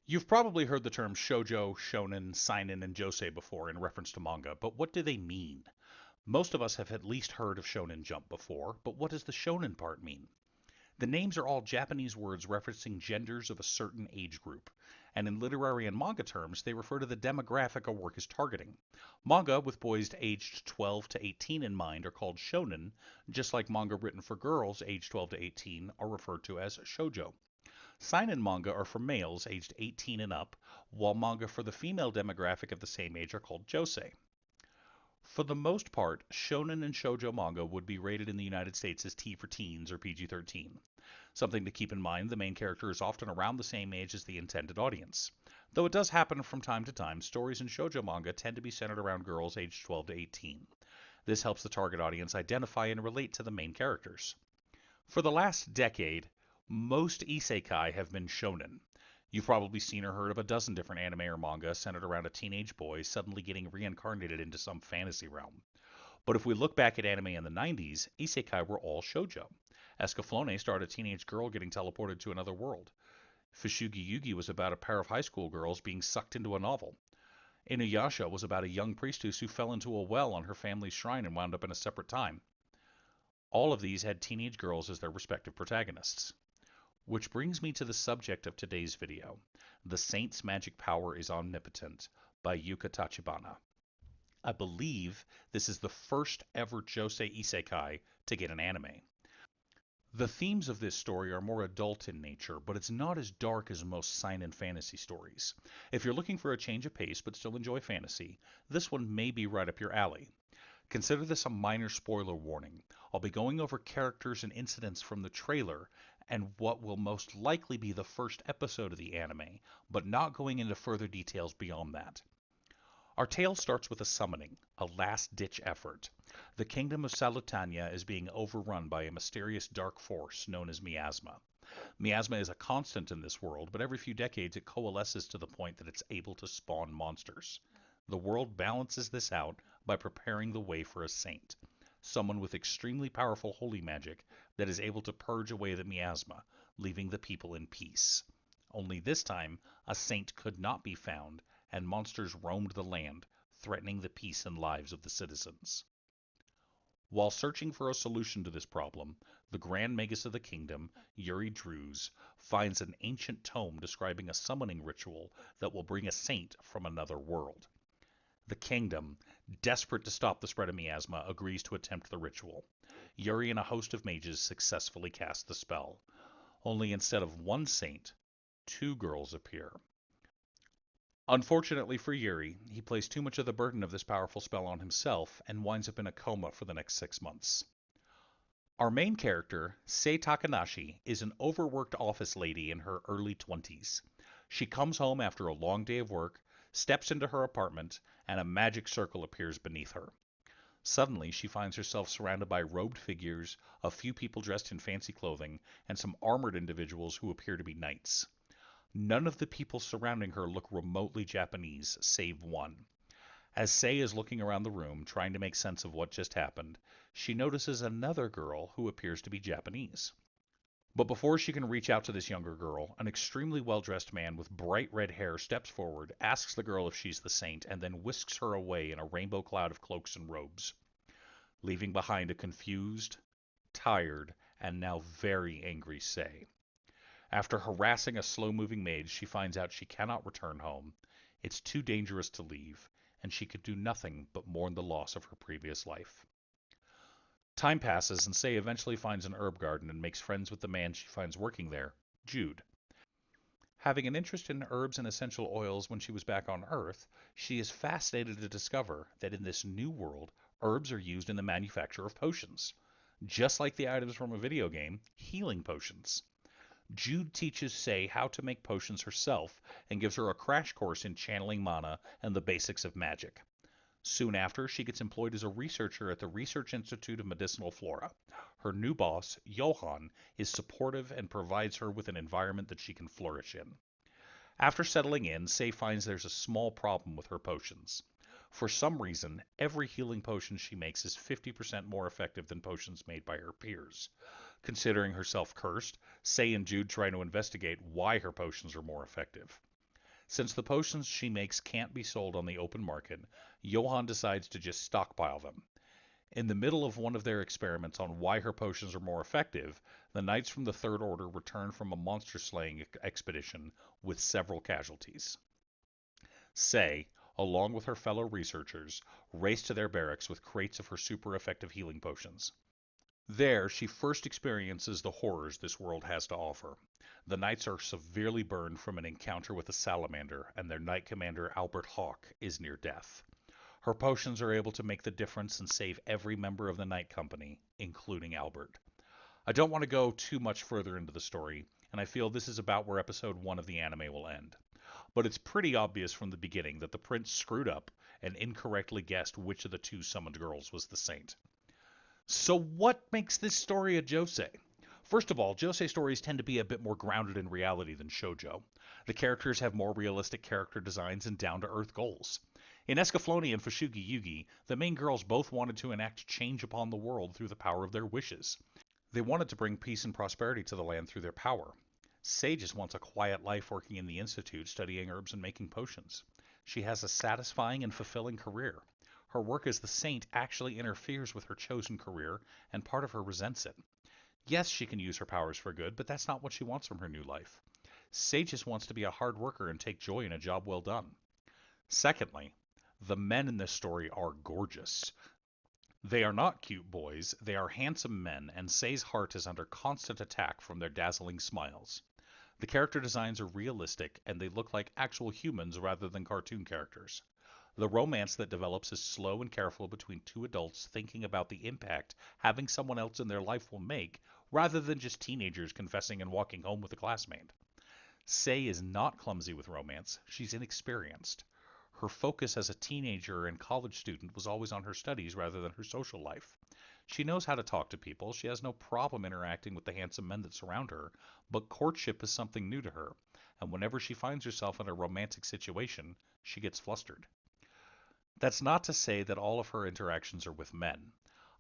You've probably heard the terms shoujo, shonen, seinen, and josei before in reference to manga, but what do they mean? Most of us have at least heard of Shonen Jump before, but what does the shonen part mean? The names are all Japanese words referencing genders of a certain age group, and in literary and manga terms, they refer to the demographic a work is targeting. Manga with boys aged 12 to 18 in mind are called shonen, just like manga written for girls aged 12 to 18 are referred to as shoujo. Seinen manga are for males aged 18 and up, while manga for the female demographic of the same age are called josei. For the most part, shonen and shoujo manga would be rated in the United States as T for teens or PG-13. Something to keep in mind, the main character is often around the same age as the intended audience. Though it does happen from time to time, stories in shoujo manga tend to be centered around girls aged 12 to 18. This helps the target audience identify and relate to the main characters. For the last decade, most isekai have been shonen. You've probably seen or heard of a dozen different anime or manga centered around a teenage boy suddenly getting reincarnated into some fantasy realm. But if we look back at anime in the 90s, isekai were all shoujo. Escaflowne starred a teenage girl getting teleported to another world. Fushigi Yugi was about a pair of high school girls being sucked into a novel. Inuyasha was about a young priestess who fell into a well on her family's shrine and wound up in a separate time. All of these had teenage girls as their respective protagonists. Which brings me to the subject of today's video. The Saint's Magic Power is Omnipotent by Yuka Tachibana. I believe this is the first ever Josei Isekai to get an anime. The themes of this story are more adult in nature, but it's not as dark as most seinen fantasy stories. If you're looking for a change of pace but still enjoy fantasy, this one may be right up your alley. Consider this a minor spoiler warning. I'll be going over characters and incidents from the trailer and what will most likely be the first episode of the anime, but not going into further details beyond that. Our tale starts with a summoning, a last-ditch effort. The kingdom of Salutania is being overrun by a mysterious dark force known as miasma. Miasma is a constant in this world, but every few decades it coalesces to the point that it's able to spawn monsters. The world balances this out by preparing the way for a saint, someone with extremely powerful holy magic that is able to purge away the miasma, leaving the people in peace. Only this time, a saint could not be found, and monsters roamed the land, threatening the peace and lives of the citizens. While searching for a solution to this problem, the Grand Magus of the kingdom, Yuri Drews, finds an ancient tome describing a summoning ritual that will bring a saint from another world. The kingdom, desperate to stop the spread of miasma, agrees to attempt the ritual. Yuri and a host of mages successfully cast the spell. Only instead of one saint, two girls appear. Unfortunately for Yuri, he placed too much of the burden of this powerful spell on himself and winds up in a coma for the next 6 months. Our main character, Sei Takanashi, is an overworked office lady in her early 20s. She comes home after a long day of work, steps into her apartment, and a magic circle appears beneath her. Suddenly, she finds herself surrounded by robed figures, a few people dressed in fancy clothing, and some armored individuals who appear to be knights. None of the people surrounding her look remotely Japanese, save one. As Sei is looking around the room, trying to make sense of what just happened, she notices another girl who appears to be Japanese. But before she can reach out to this younger girl, an extremely well-dressed man with bright red hair steps forward, asks the girl if she's the saint, and then whisks her away in a rainbow cloud of cloaks and robes, leaving behind a confused, tired, and now very angry Sei. After harassing a slow-moving maid, she finds out she cannot return home. It's too dangerous to leave, and she could do nothing but mourn the loss of her previous life. Time passes, and Sei eventually finds an herb garden and makes friends with the man she finds working there, Jude. Having an interest in herbs and essential oils when she was back on Earth, she is fascinated to discover that in this new world, herbs are used in the manufacture of potions. Just like the items from a video game, healing potions. Jude teaches Sei how to make potions herself and gives her a crash course in channeling mana and the basics of magic. Soon after, she gets employed as a researcher at the Research Institute of Medicinal Flora. Her new boss, Johann, is supportive and provides her with an environment that she can flourish in. After settling in, Sei finds there's a small problem with her potions. For some reason, every healing potion she makes is 50% more effective than potions made by her peers. Considering herself cursed, Sei and Jude try to investigate why her potions are more effective. Since the potions she makes can't be sold on the open market, Johann decides to just stockpile them. In the middle of one of their experiments on why her potions are more effective, the knights from the Third Order return from a monster slaying expedition with several casualties. Sei, along with her fellow researchers, race to their barracks with crates of her super effective healing potions. There, she first experiences the horrors this world has to offer. The knights are severely burned from an encounter with a salamander, and their knight commander, Albert Hawk, is near death. Her potions are able to make the difference and save every member of the Knight Company, including Albert. I don't want to go too much further into the story, and I feel this is about where episode 1 of the anime will end. But it's pretty obvious from the beginning that the prince screwed up and incorrectly guessed which of the two summoned girls was the saint. So what makes this story a Josei? First of all, Josei stories tend to be a bit more grounded in reality than shoujo. The characters have more realistic character designs and down-to-earth goals. In Escaflowne and Fushigi Yugi, the main girls both wanted to enact change upon the world through the power of their wishes. They wanted to bring peace and prosperity to the land through their power. Sei just wants a quiet life working in the institute, studying herbs and making potions. She has a satisfying and fulfilling career. Her work as the saint actually interferes with her chosen career, and part of her resents it. Yes, she can use her powers for good, but that's not what she wants from her new life. Sei just wants to be a hard worker and take joy in a job well done. Secondly, the men in this story are gorgeous. They are not cute boys, they are handsome men, and Sei's heart is under constant attack from their dazzling smiles. The character designs are realistic, and they look like actual humans rather than cartoon characters. The romance that develops is slow and careful between two adults thinking about the impact having someone else in their life will make, rather than just teenagers confessing and walking home with a classmate. Sei is not clumsy with romance, she's inexperienced. Her focus as a teenager and college student was always on her studies rather than her social life. She knows how to talk to people, she has no problem interacting with the handsome men that surround her, but courtship is something new to her, and whenever she finds herself in a romantic situation, she gets flustered. That's not to say that all of her interactions are with men.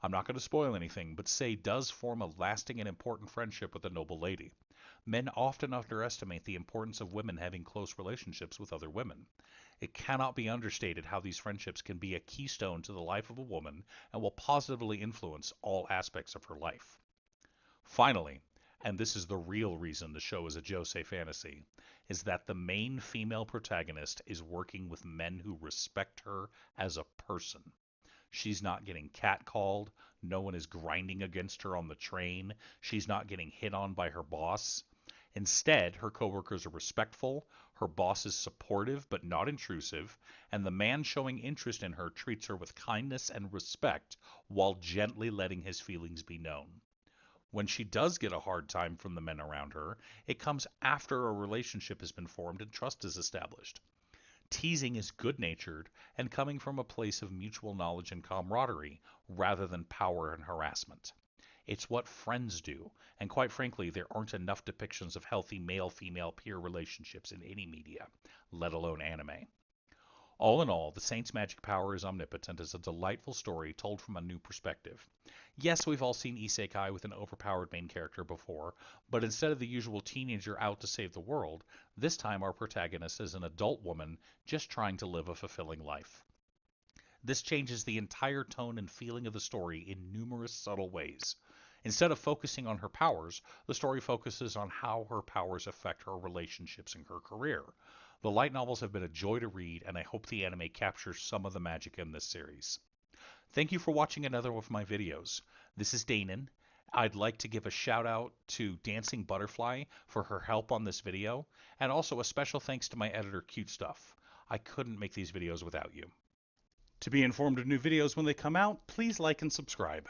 I'm not going to spoil anything, but Sei does form a lasting and important friendship with a noble lady. Men often underestimate the importance of women having close relationships with other women. It cannot be understated how these friendships can be a keystone to the life of a woman and will positively influence all aspects of her life. Finally, and this is the real reason the show is a Josei fantasy, is that the main female protagonist is working with men who respect her as a person. She's not getting catcalled, no one is grinding against her on the train, she's not getting hit on by her boss. Instead, her coworkers are respectful, her boss is supportive but not intrusive, and the man showing interest in her treats her with kindness and respect while gently letting his feelings be known. When she does get a hard time from the men around her, it comes after a relationship has been formed and trust is established. Teasing is good-natured and coming from a place of mutual knowledge and camaraderie rather than power and harassment. It's what friends do, and quite frankly, there aren't enough depictions of healthy male-female peer relationships in any media, let alone anime. All in all, The Saint's Magic Power is Omnipotent is a delightful story told from a new perspective. Yes, we've all seen Isekai with an overpowered main character before, but instead of the usual teenager out to save the world, this time our protagonist is an adult woman just trying to live a fulfilling life. This changes the entire tone and feeling of the story in numerous subtle ways. Instead of focusing on her powers, the story focuses on how her powers affect her relationships and her career. The light novels have been a joy to read, and I hope the anime captures some of the magic in this series. Thank you for watching another of my videos. This is Danon. I'd like to give a shout out to Dancing Butterfly for her help on this video, and also a special thanks to my editor, Cute Stuff. I couldn't make these videos without you. To be informed of new videos when they come out, please like and subscribe.